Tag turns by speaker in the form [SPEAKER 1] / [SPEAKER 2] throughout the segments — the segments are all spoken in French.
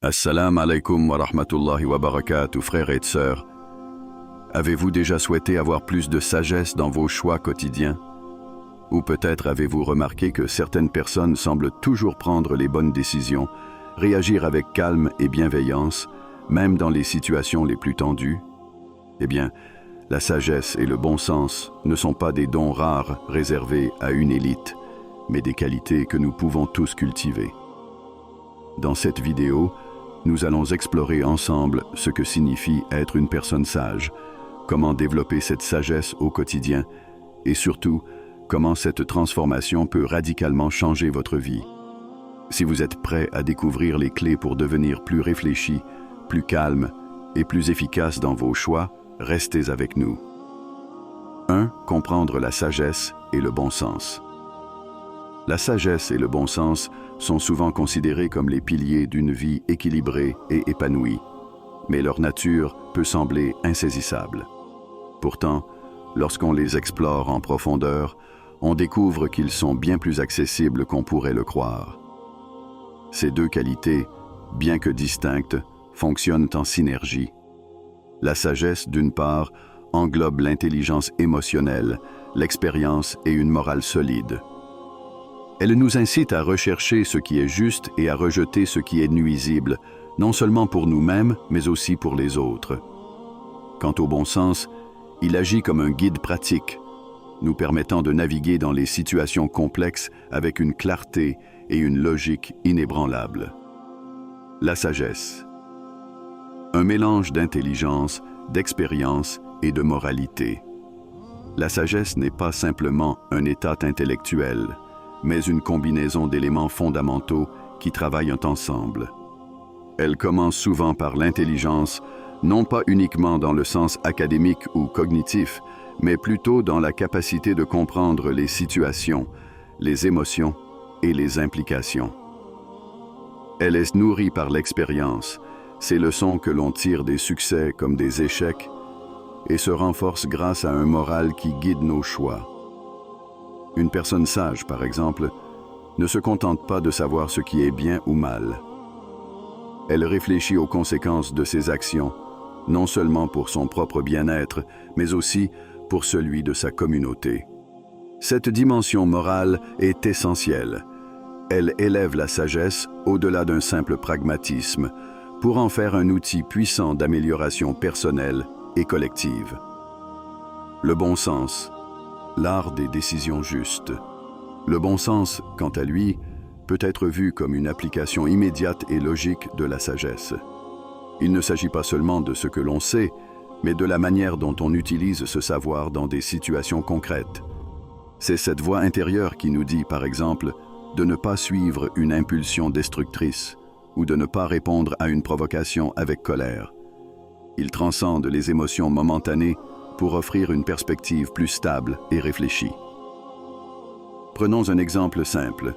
[SPEAKER 1] Assalamu alaikum wa rahmatullahi wa barakatuh, frères et sœurs. Avez-vous déjà souhaité avoir plus de sagesse dans vos choix quotidiens? Ou peut-être avez-vous remarqué que certaines personnes semblent toujours prendre les bonnes décisions, réagir avec calme et bienveillance, même dans les situations les plus tendues? Eh bien, la sagesse et le bon sens ne sont pas des dons rares réservés à une élite, mais des qualités que nous pouvons tous cultiver. Dans cette vidéo, nous allons explorer ensemble ce que signifie être une personne sage, comment développer cette sagesse au quotidien et surtout, comment cette transformation peut radicalement changer votre vie. Si vous êtes prêt à découvrir les clés pour devenir plus réfléchi, plus calme et plus efficace dans vos choix, restez avec nous. 1. Comprendre la sagesse et le bon sens. La sagesse et le bon sens sont souvent considérés comme les piliers d'une vie équilibrée et épanouie, mais leur nature peut sembler insaisissable. Pourtant, lorsqu'on les explore en profondeur, on découvre qu'ils sont bien plus accessibles qu'on pourrait le croire. Ces deux qualités, bien que distinctes, fonctionnent en synergie. La sagesse, d'une part, englobe l'intelligence émotionnelle, l'expérience et une morale solide. Elle nous incite à rechercher ce qui est juste et à rejeter ce qui est nuisible, non seulement pour nous-mêmes, mais aussi pour les autres. Quant au bon sens, il agit comme un guide pratique, nous permettant de naviguer dans les situations complexes avec une clarté et une logique inébranlables. La sagesse. Un mélange d'intelligence, d'expérience et de moralité. La sagesse n'est pas simplement un état intellectuel, mais une combinaison d'éléments fondamentaux qui travaillent ensemble. Elle commence souvent par l'intelligence, non pas uniquement dans le sens académique ou cognitif, mais plutôt dans la capacité de comprendre les situations, les émotions et les implications. Elle est nourrie par l'expérience, ces leçons que l'on tire des succès comme des échecs, et se renforce grâce à un moral qui guide nos choix. Une personne sage, par exemple, ne se contente pas de savoir ce qui est bien ou mal. Elle réfléchit aux conséquences de ses actions, non seulement pour son propre bien-être, mais aussi pour celui de sa communauté. Cette dimension morale est essentielle. Elle élève la sagesse au-delà d'un simple pragmatisme, pour en faire un outil puissant d'amélioration personnelle et collective. Le bon sens. L'art des décisions justes. Le bon sens, quant à lui, peut être vu comme une application immédiate et logique de la sagesse. Il ne s'agit pas seulement de ce que l'on sait, mais de la manière dont on utilise ce savoir dans des situations concrètes. C'est cette voix intérieure qui nous dit, par exemple, de ne pas suivre une impulsion destructrice ou de ne pas répondre à une provocation avec colère. Il transcende les émotions momentanées pour offrir une perspective plus stable et réfléchie. Prenons un exemple simple.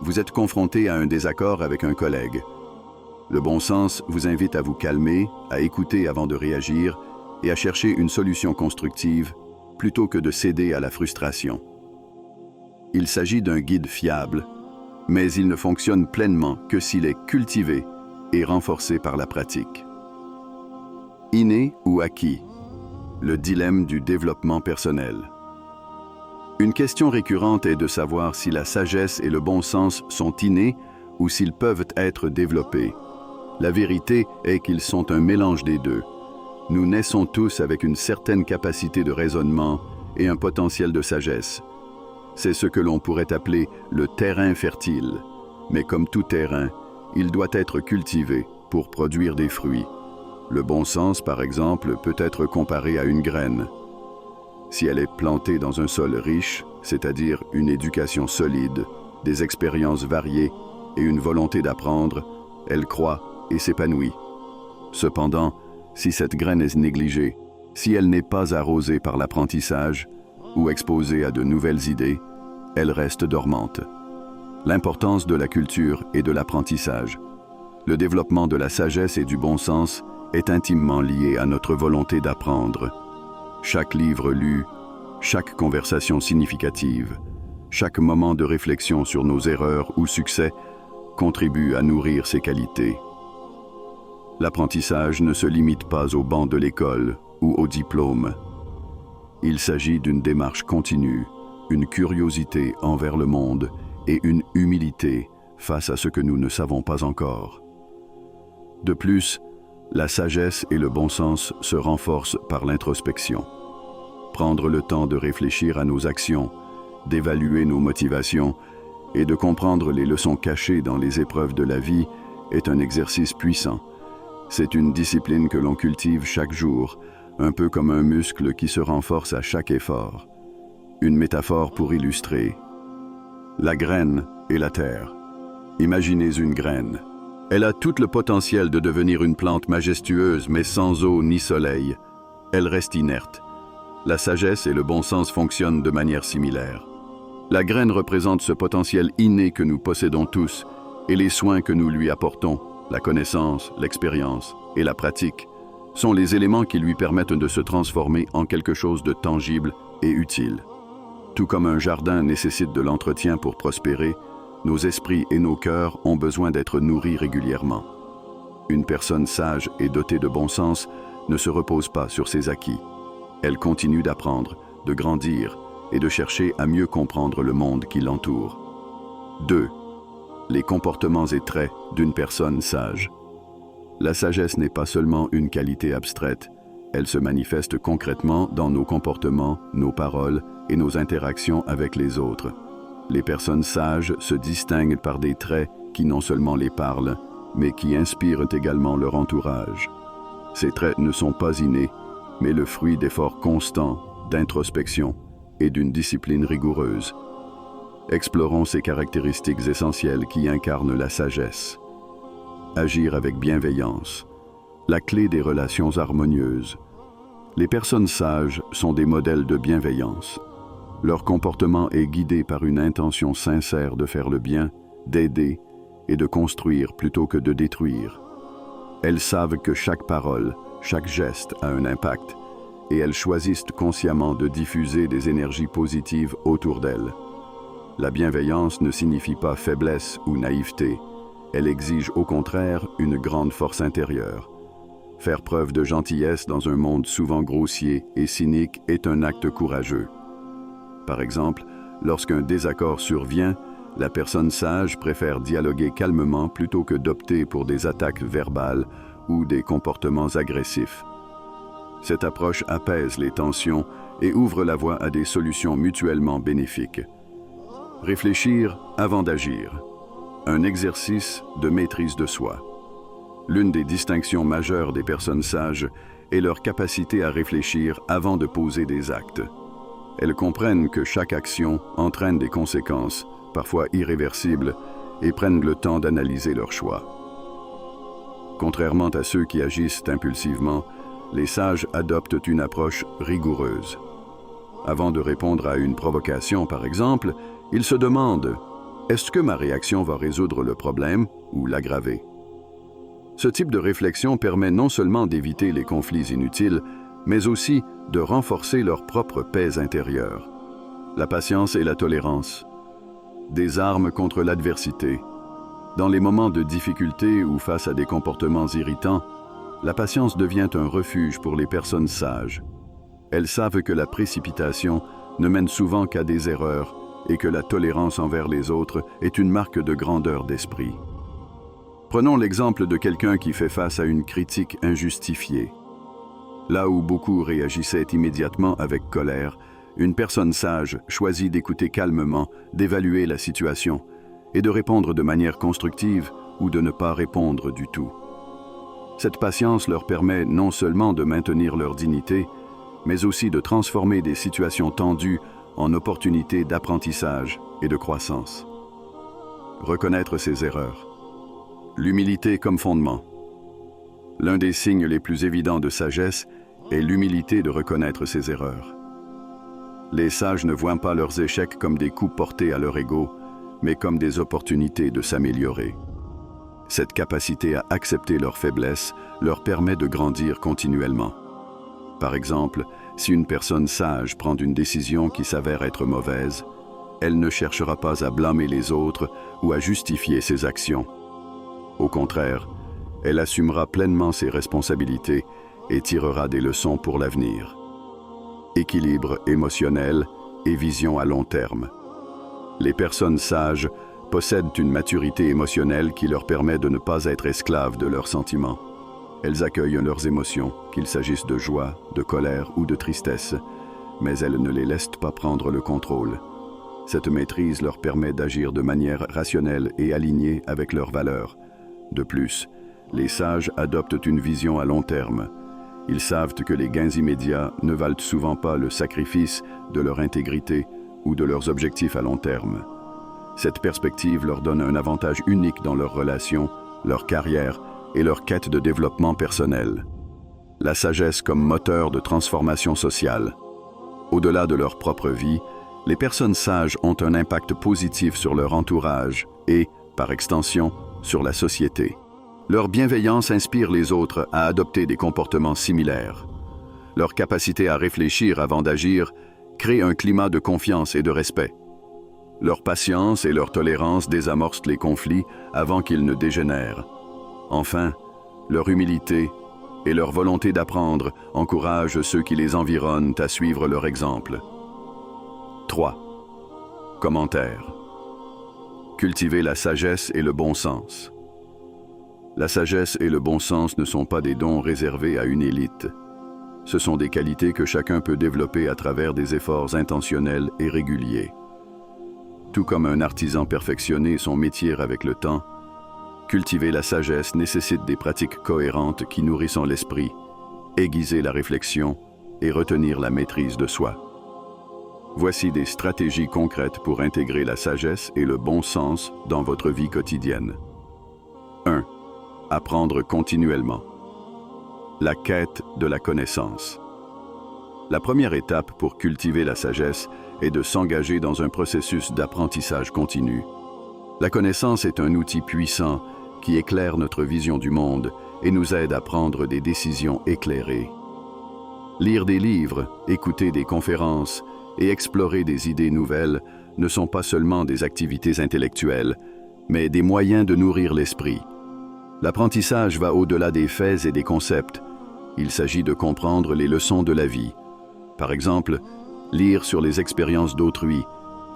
[SPEAKER 1] Vous êtes confronté à un désaccord avec un collègue. Le bon sens vous invite à vous calmer, à écouter avant de réagir et à chercher une solution constructive plutôt que de céder à la frustration. Il s'agit d'un guide fiable, mais il ne fonctionne pleinement que s'il est cultivé et renforcé par la pratique. Inné ou acquis? Le dilemme du développement personnel. Une question récurrente est de savoir si la sagesse et le bon sens sont innés ou s'ils peuvent être développés. La vérité est qu'ils sont un mélange des deux. Nous naissons tous avec une certaine capacité de raisonnement et un potentiel de sagesse. C'est ce que l'on pourrait appeler le terrain fertile. Mais comme tout terrain, il doit être cultivé pour produire des fruits. Le bon sens, par exemple, peut être comparé à une graine. Si elle est plantée dans un sol riche, c'est-à-dire une éducation solide, des expériences variées et une volonté d'apprendre, elle croît et s'épanouit. Cependant, si cette graine est négligée, si elle n'est pas arrosée par l'apprentissage ou exposée à de nouvelles idées, elle reste dormante. L'importance de la culture et de l'apprentissage. Le développement de la sagesse et du bon sens est intimement lié à notre volonté d'apprendre. Chaque livre lu, chaque conversation significative, chaque moment de réflexion sur nos erreurs ou succès contribue à nourrir ces qualités. L'apprentissage ne se limite pas au banc de l'école ou au diplôme. Il s'agit d'une démarche continue, une curiosité envers le monde et une humilité face à ce que nous ne savons pas encore. De plus, la sagesse et le bon sens se renforcent par l'introspection. Prendre le temps de réfléchir à nos actions, d'évaluer nos motivations et de comprendre les leçons cachées dans les épreuves de la vie est un exercice puissant. C'est une discipline que l'on cultive chaque jour, un peu comme un muscle qui se renforce à chaque effort. Une métaphore pour illustrer. La graine et la terre. Imaginez une graine. Elle a tout le potentiel de devenir une plante majestueuse, mais sans eau ni soleil. Elle reste inerte. La sagesse et le bon sens fonctionnent de manière similaire. La graine représente ce potentiel inné que nous possédons tous, et les soins que nous lui apportons, la connaissance, l'expérience et la pratique, sont les éléments qui lui permettent de se transformer en quelque chose de tangible et utile. Tout comme un jardin nécessite de l'entretien pour prospérer, nos esprits et nos cœurs ont besoin d'être nourris régulièrement. Une personne sage et dotée de bon sens ne se repose pas sur ses acquis. Elle continue d'apprendre, de grandir et de chercher à mieux comprendre le monde qui l'entoure. 2. Les comportements et traits d'une personne sage. La sagesse n'est pas seulement une qualité abstraite, elle se manifeste concrètement dans nos comportements, nos paroles et nos interactions avec les autres. Les personnes sages se distinguent par des traits qui non seulement les parlent, mais qui inspirent également leur entourage. Ces traits ne sont pas innés, mais le fruit d'efforts constants, d'introspection et d'une discipline rigoureuse. Explorons ces caractéristiques essentielles qui incarnent la sagesse. Agir avec bienveillance, la clé des relations harmonieuses. Les personnes sages sont des modèles de bienveillance. Leur comportement est guidé par une intention sincère de faire le bien, d'aider et de construire plutôt que de détruire. Elles savent que chaque parole, chaque geste a un impact, et elles choisissent consciemment de diffuser des énergies positives autour d'elles. La bienveillance ne signifie pas faiblesse ou naïveté, elle exige au contraire une grande force intérieure. Faire preuve de gentillesse dans un monde souvent grossier et cynique est un acte courageux. Par exemple, lorsqu'un désaccord survient, la personne sage préfère dialoguer calmement plutôt que d'opter pour des attaques verbales ou des comportements agressifs. Cette approche apaise les tensions et ouvre la voie à des solutions mutuellement bénéfiques. Réfléchir avant d'agir. Un exercice de maîtrise de soi. L'une des distinctions majeures des personnes sages est leur capacité à réfléchir avant de poser des actes. Elles comprennent que chaque action entraîne des conséquences, parfois irréversibles, et prennent le temps d'analyser leurs choix. Contrairement à ceux qui agissent impulsivement, les sages adoptent une approche rigoureuse. Avant de répondre à une provocation, par exemple, ils se demandent « Est-ce que ma réaction va résoudre le problème ou l'aggraver ?» Ce type de réflexion permet non seulement d'éviter les conflits inutiles, mais aussi de renforcer leur propre paix intérieure. La patience et la tolérance. Des armes contre l'adversité. Dans les moments de difficulté ou face à des comportements irritants, la patience devient un refuge pour les personnes sages. Elles savent que la précipitation ne mène souvent qu'à des erreurs et que la tolérance envers les autres est une marque de grandeur d'esprit. Prenons l'exemple de quelqu'un qui fait face à une critique injustifiée. Là où beaucoup réagissaient immédiatement avec colère, une personne sage choisit d'écouter calmement, d'évaluer la situation et de répondre de manière constructive ou de ne pas répondre du tout. Cette patience leur permet non seulement de maintenir leur dignité, mais aussi de transformer des situations tendues en opportunités d'apprentissage et de croissance. Reconnaître ses erreurs. L'humilité comme fondement. L'un des signes les plus évidents de sagesse est l'humilité de reconnaître ses erreurs. Les sages ne voient pas leurs échecs comme des coups portés à leur ego, mais comme des opportunités de s'améliorer. Cette capacité à accepter leurs faiblesses leur permet de grandir continuellement. Par exemple, si une personne sage prend une décision qui s'avère être mauvaise, elle ne cherchera pas à blâmer les autres ou à justifier ses actions. Au contraire, Elle assumera pleinement ses responsabilités et tirera des leçons pour l'avenir. Équilibre émotionnel et vision à long terme. Les personnes sages possèdent une maturité émotionnelle qui leur permet de ne pas être esclaves de leurs sentiments. Elles accueillent leurs émotions, qu'il s'agisse de joie, de colère ou de tristesse, mais elles ne les laissent pas prendre le contrôle. Cette maîtrise leur permet d'agir de manière rationnelle et alignée avec leurs valeurs. De plus, les sages adoptent une vision à long terme. Ils savent que les gains immédiats ne valent souvent pas le sacrifice de leur intégrité ou de leurs objectifs à long terme. Cette perspective leur donne un avantage unique dans leurs relations, leur carrière et leur quête de développement personnel. La sagesse comme moteur de transformation sociale. Au-delà de leur propre vie, les personnes sages ont un impact positif sur leur entourage et, par extension, sur la société. Leur bienveillance inspire les autres à adopter des comportements similaires. Leur capacité à réfléchir avant d'agir crée un climat de confiance et de respect. Leur patience et leur tolérance désamorcent les conflits avant qu'ils ne dégénèrent. Enfin, leur humilité et leur volonté d'apprendre encouragent ceux qui les environnent à suivre leur exemple. 3. Commentaire. Cultiver la sagesse et le bon sens. La sagesse et le bon sens ne sont pas des dons réservés à une élite. Ce sont des qualités que chacun peut développer à travers des efforts intentionnels et réguliers. Tout comme un artisan perfectionne son métier avec le temps, cultiver la sagesse nécessite des pratiques cohérentes qui nourrissent l'esprit, aiguiser la réflexion et retenir la maîtrise de soi. Voici des stratégies concrètes pour intégrer la sagesse et le bon sens dans votre vie quotidienne. 1. Apprendre continuellement. La quête de la connaissance. La première étape pour cultiver la sagesse est de s'engager dans un processus d'apprentissage continu. La connaissance est un outil puissant qui éclaire notre vision du monde et nous aide à prendre des décisions éclairées. Lire des livres, écouter des conférences et explorer des idées nouvelles ne sont pas seulement des activités intellectuelles, mais des moyens de nourrir l'esprit. L'apprentissage va au-delà des faits et des concepts. Il s'agit de comprendre les leçons de la vie. Par exemple, lire sur les expériences d'autrui,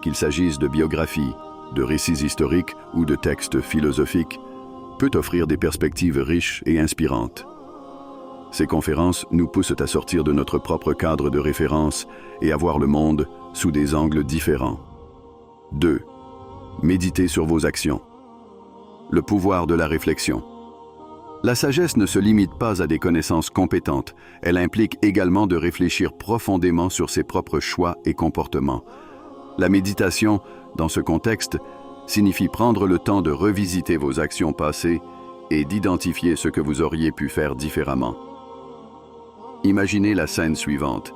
[SPEAKER 1] qu'il s'agisse de biographies, de récits historiques ou de textes philosophiques, peut offrir des perspectives riches et inspirantes. Ces conférences nous poussent à sortir de notre propre cadre de référence et à voir le monde sous des angles différents. 2. Méditez sur vos actions. Le pouvoir de la réflexion. La sagesse ne se limite pas à des connaissances compétentes, elle implique également de réfléchir profondément sur ses propres choix et comportements. La méditation, dans ce contexte, signifie prendre le temps de revisiter vos actions passées et d'identifier ce que vous auriez pu faire différemment. Imaginez la scène suivante.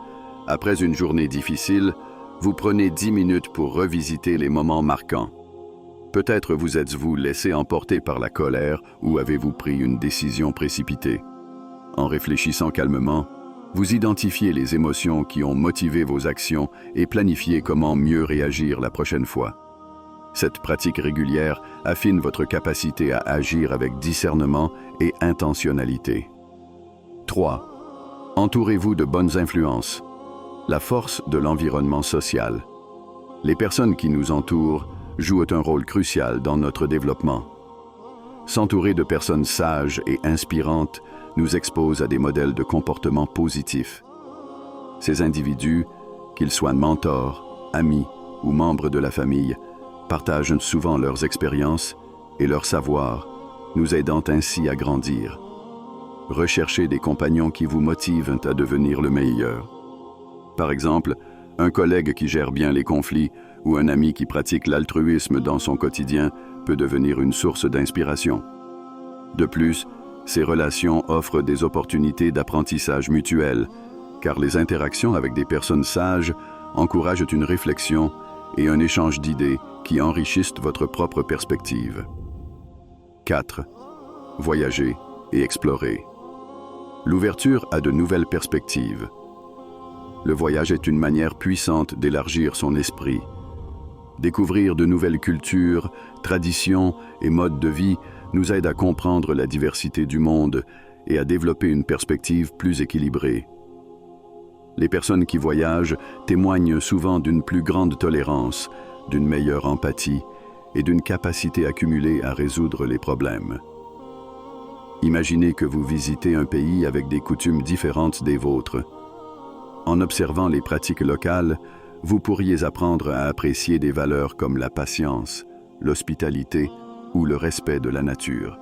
[SPEAKER 1] Après une journée difficile, vous prenez 10 minutes pour revisiter les moments marquants. Peut-être vous êtes-vous laissé emporter par la colère ou avez-vous pris une décision précipitée. En réfléchissant calmement, vous identifiez les émotions qui ont motivé vos actions et planifiez comment mieux réagir la prochaine fois. Cette pratique régulière affine votre capacité à agir avec discernement et intentionnalité. 3. Entourez-vous de bonnes influences. La force de l'environnement social. Les personnes qui nous entourent jouent un rôle crucial dans notre développement. S'entourer de personnes sages et inspirantes nous expose à des modèles de comportement positifs. Ces individus, qu'ils soient mentors, amis ou membres de la famille, partagent souvent leurs expériences et leurs savoirs, nous aidant ainsi à grandir. Recherchez des compagnons qui vous motivent à devenir le meilleur. Par exemple, un collègue qui gère bien les conflits ou un ami qui pratique l'altruisme dans son quotidien peut devenir une source d'inspiration. De plus, ces relations offrent des opportunités d'apprentissage mutuel, car les interactions avec des personnes sages encouragent une réflexion et un échange d'idées qui enrichissent votre propre perspective. 4. Voyager et explorer. L'ouverture à de nouvelles perspectives. Le voyage est une manière puissante d'élargir son esprit. Découvrir de nouvelles cultures, traditions et modes de vie nous aide à comprendre la diversité du monde et à développer une perspective plus équilibrée. Les personnes qui voyagent témoignent souvent d'une plus grande tolérance, d'une meilleure empathie et d'une capacité accumulée à résoudre les problèmes. Imaginez que vous visitez un pays avec des coutumes différentes des vôtres. En observant les pratiques locales, vous pourriez apprendre à apprécier des valeurs comme la patience, l'hospitalité ou le respect de la nature.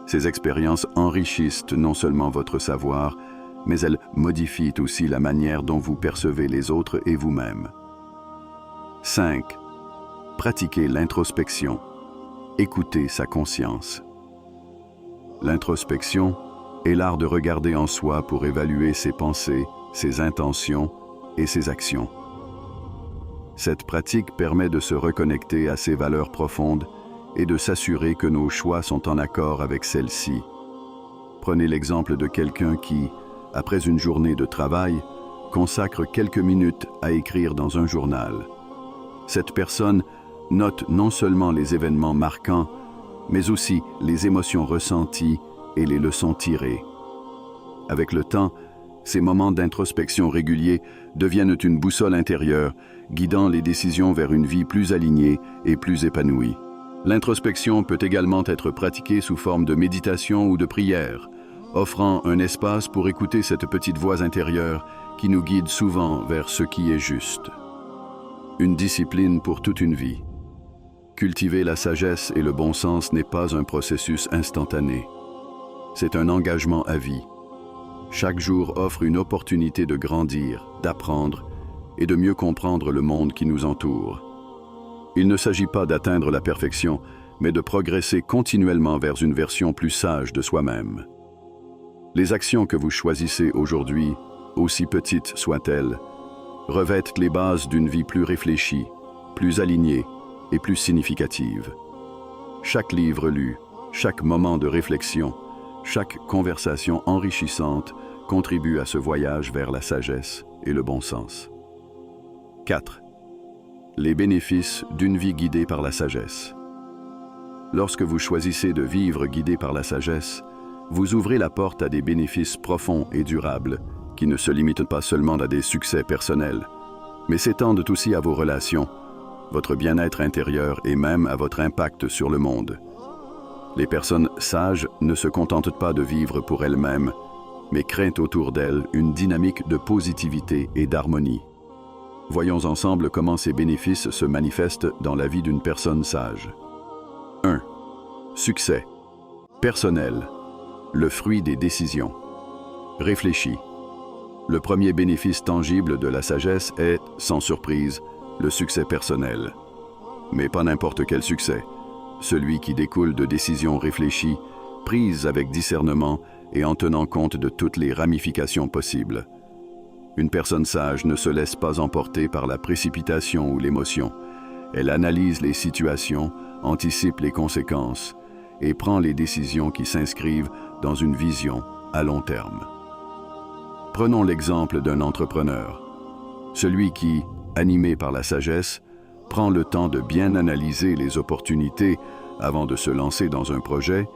[SPEAKER 1] Ces expériences enrichissent non seulement votre savoir, mais elles modifient aussi la manière dont vous percevez les autres et vous-même. 5. Pratiquez l'introspection. Écoutez sa conscience. L'introspection est l'art de regarder en soi pour évaluer ses pensées, ses intentions et ses actions. Cette pratique permet de se reconnecter à ses valeurs profondes et de s'assurer que nos choix sont en accord avec celles-ci. Prenez l'exemple de quelqu'un qui, après une journée de travail, consacre quelques minutes à écrire dans un journal. Cette personne note non seulement les événements marquants, mais aussi les émotions ressenties et les leçons tirées. Avec le temps, ces moments d'introspection réguliers deviennent une boussole intérieure, guidant les décisions vers une vie plus alignée et plus épanouie. L'introspection peut également être pratiquée sous forme de méditation ou de prière, offrant un espace pour écouter cette petite voix intérieure qui nous guide souvent vers ce qui est juste. Une discipline pour toute une vie. Cultiver la sagesse et le bon sens n'est pas un processus instantané. C'est un engagement à vie. Chaque jour offre une opportunité de grandir, d'apprendre et de mieux comprendre le monde qui nous entoure. Il ne s'agit pas d'atteindre la perfection, mais de progresser continuellement vers une version plus sage de soi-même. Les actions que vous choisissez aujourd'hui, aussi petites soient-elles, revêtent les bases d'une vie plus réfléchie, plus alignée et plus significative. Chaque livre lu, chaque moment de réflexion, chaque conversation enrichissante contribue à ce voyage vers la sagesse et le bon sens. 4. Les bénéfices d'une vie guidée par la sagesse. Lorsque vous choisissez de vivre guidé par la sagesse, vous ouvrez la porte à des bénéfices profonds et durables qui ne se limitent pas seulement à des succès personnels, mais s'étendent aussi à vos relations, votre bien-être intérieur et même à votre impact sur le monde. Les personnes sages ne se contentent pas de vivre pour elles-mêmes, mais créent autour d'elles une dynamique de positivité et d'harmonie. Voyons ensemble comment ces bénéfices se manifestent dans la vie d'une personne sage. 1. Succès. Personnel. Le fruit des décisions. Réfléchi. Le premier bénéfice tangible de la sagesse est, sans surprise, le succès personnel. Mais pas n'importe quel succès. Celui qui découle de décisions réfléchies, prises avec discernement et en tenant compte de toutes les ramifications possibles. Une personne sage ne se laisse pas emporter par la précipitation ou l'émotion. Elle analyse les situations, anticipe les conséquences et prend les décisions qui s'inscrivent dans une vision à long terme. Prenons l'exemple d'un entrepreneur. Celui qui, animé par la sagesse, prend le temps de bien analyser les opportunités avant de se lancer dans un projet,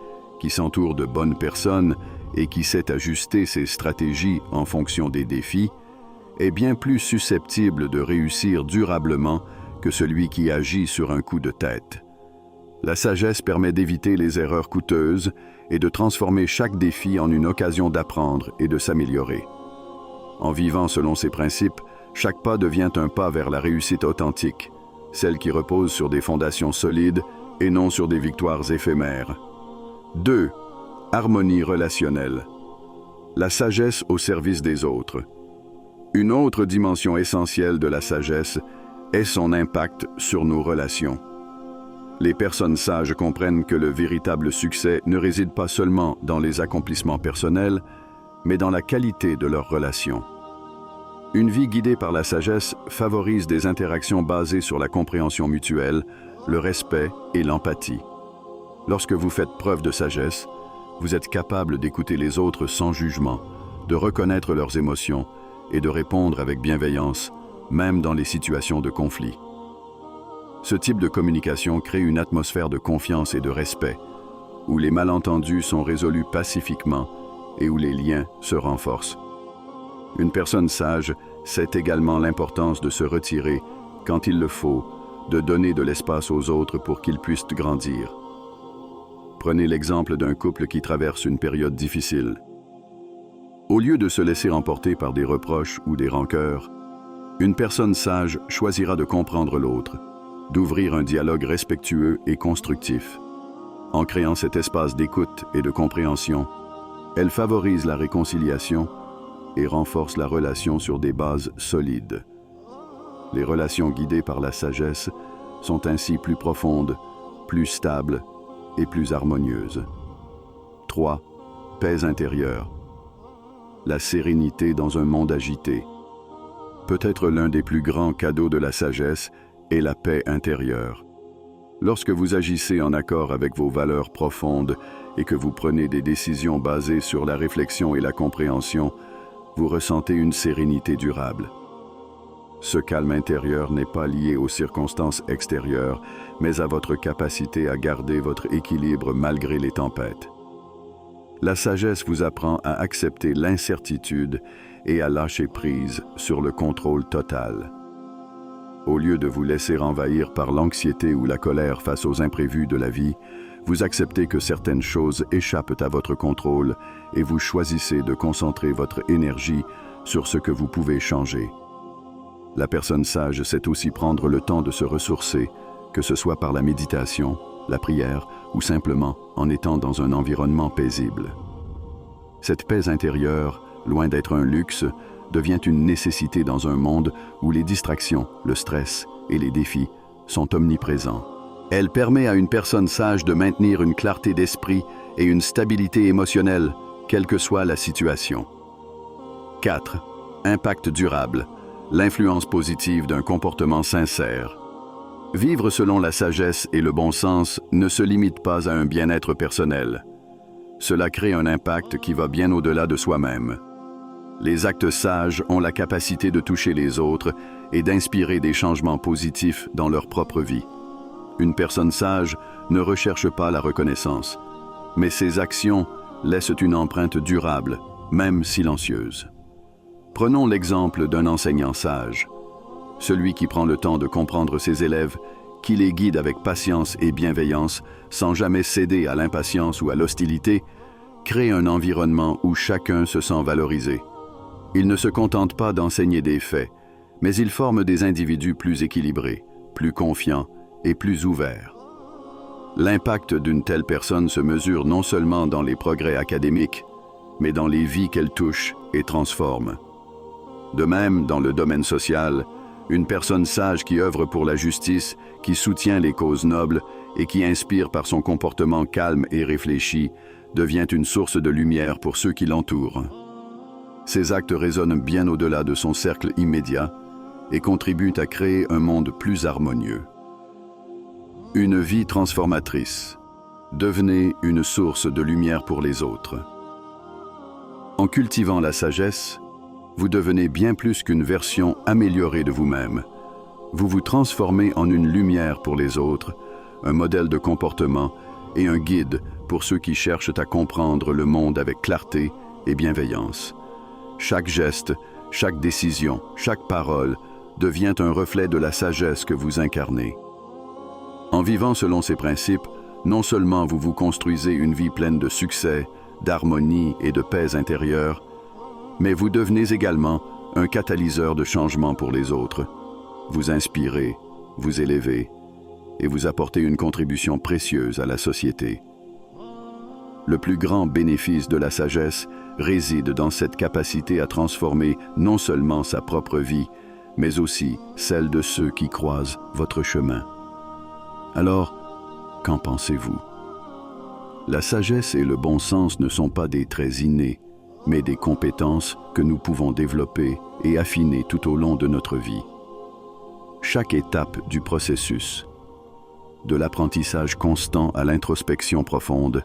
[SPEAKER 1] qui s'entoure de bonnes personnes et qui sait ajuster ses stratégies en fonction des défis, est bien plus susceptible de réussir durablement que celui qui agit sur un coup de tête. La sagesse permet d'éviter les erreurs coûteuses et de transformer chaque défi en une occasion d'apprendre et de s'améliorer. En vivant selon ces principes, chaque pas devient un pas vers la réussite authentique, celle qui repose sur des fondations solides et non sur des victoires éphémères. 2. Harmonie relationnelle. La sagesse au service des autres. Une autre dimension essentielle de la sagesse est son impact sur nos relations. Les personnes sages comprennent que le véritable succès ne réside pas seulement dans les accomplissements personnels, mais dans la qualité de leurs relations. Une vie guidée par la sagesse favorise des interactions basées sur la compréhension mutuelle, le respect et l'empathie. Lorsque vous faites preuve de sagesse, vous êtes capable d'écouter les autres sans jugement, de reconnaître leurs émotions et de répondre avec bienveillance, même dans les situations de conflit. Ce type de communication crée une atmosphère de confiance et de respect, où les malentendus sont résolus pacifiquement et où les liens se renforcent. Une personne sage sait également l'importance de se retirer quand il le faut, de donner de l'espace aux autres pour qu'ils puissent grandir. Prenez l'exemple d'un couple qui traverse une période difficile. Au lieu de se laisser emporter par des reproches ou des rancœurs, une personne sage choisira de comprendre l'autre, d'ouvrir un dialogue respectueux et constructif. En créant cet espace d'écoute et de compréhension, elle favorise la réconciliation et renforce la relation sur des bases solides. Les relations guidées par la sagesse sont ainsi plus profondes, plus stables et plus harmonieuses. 3. Paix intérieure. La sérénité dans un monde agité. Peut-être l'un des plus grands cadeaux de la sagesse est la paix intérieure. Lorsque vous agissez en accord avec vos valeurs profondes et que vous prenez des décisions basées sur la réflexion et la compréhension, vous ressentez une sérénité durable. Ce calme intérieur n'est pas lié aux circonstances extérieures, mais à votre capacité à garder votre équilibre malgré les tempêtes. La sagesse vous apprend à accepter l'incertitude et à lâcher prise sur le contrôle total. Au lieu de vous laisser envahir par l'anxiété ou la colère face aux imprévus de la vie, vous acceptez que certaines choses échappent à votre contrôle et vous choisissez de concentrer votre énergie sur ce que vous pouvez changer. La personne sage sait aussi prendre le temps de se ressourcer, que ce soit par la méditation, la prière ou simplement en étant dans un environnement paisible. Cette paix intérieure, loin d'être un luxe, devient une nécessité dans un monde où les distractions, le stress et les défis sont omniprésents. Elle permet à une personne sage de maintenir une clarté d'esprit et une stabilité émotionnelle, quelle que soit la situation. 4. Impact durable. L'influence positive d'un comportement sincère. Vivre selon la sagesse et le bon sens ne se limite pas à un bien-être personnel. Cela crée un impact qui va bien au-delà de soi-même. Les actes sages ont la capacité de toucher les autres et d'inspirer des changements positifs dans leur propre vie. Une personne sage ne recherche pas la reconnaissance, mais ses actions laissent une empreinte durable, même silencieuse. Prenons l'exemple d'un enseignant sage. Celui qui prend le temps de comprendre ses élèves, qui les guide avec patience et bienveillance, sans jamais céder à l'impatience ou à l'hostilité, crée un environnement où chacun se sent valorisé. Il ne se contente pas d'enseigner des faits, mais il forme des individus plus équilibrés, plus confiants et plus ouverts. L'impact d'une telle personne se mesure non seulement dans les progrès académiques, mais dans les vies qu'elle touche et transforme. De même, dans le domaine social, une personne sage qui œuvre pour la justice, qui soutient les causes nobles et qui inspire par son comportement calme et réfléchi, devient une source de lumière pour ceux qui l'entourent. Ses actes résonnent bien au-delà de son cercle immédiat et contribuent à créer un monde plus harmonieux. Une vie transformatrice. Devenez une source de lumière pour les autres. En cultivant la sagesse, vous devenez bien plus qu'une version améliorée de vous-même. Vous vous transformez en une lumière pour les autres, un modèle de comportement et un guide pour ceux qui cherchent à comprendre le monde avec clarté et bienveillance. Chaque geste, chaque décision, chaque parole devient un reflet de la sagesse que vous incarnez. En vivant selon ces principes, non seulement vous vous construisez une vie pleine de succès, d'harmonie et de paix intérieure, mais vous devenez également un catalyseur de changement pour les autres. Vous inspirez, vous élevez et vous apportez une contribution précieuse à la société. Le plus grand bénéfice de la sagesse réside dans cette capacité à transformer non seulement sa propre vie, mais aussi celle de ceux qui croisent votre chemin. Alors, qu'en pensez-vous? La sagesse et le bon sens ne sont pas des traits innés, mais des compétences que nous pouvons développer et affiner tout au long de notre vie. Chaque étape du processus, de l'apprentissage constant à l'introspection profonde,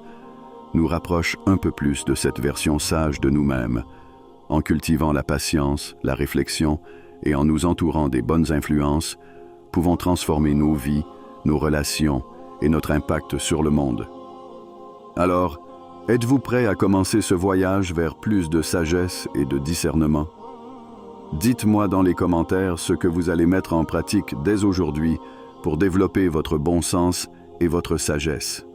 [SPEAKER 1] nous rapproche un peu plus de cette version sage de nous-mêmes, en cultivant la patience, la réflexion et en nous entourant des bonnes influences, pouvons transformer nos vies, nos relations et notre impact sur le monde. Alors, êtes-vous prêt à commencer ce voyage vers plus de sagesse et de discernement? Dites-moi dans les commentaires ce que vous allez mettre en pratique dès aujourd'hui pour développer votre bon sens et votre sagesse.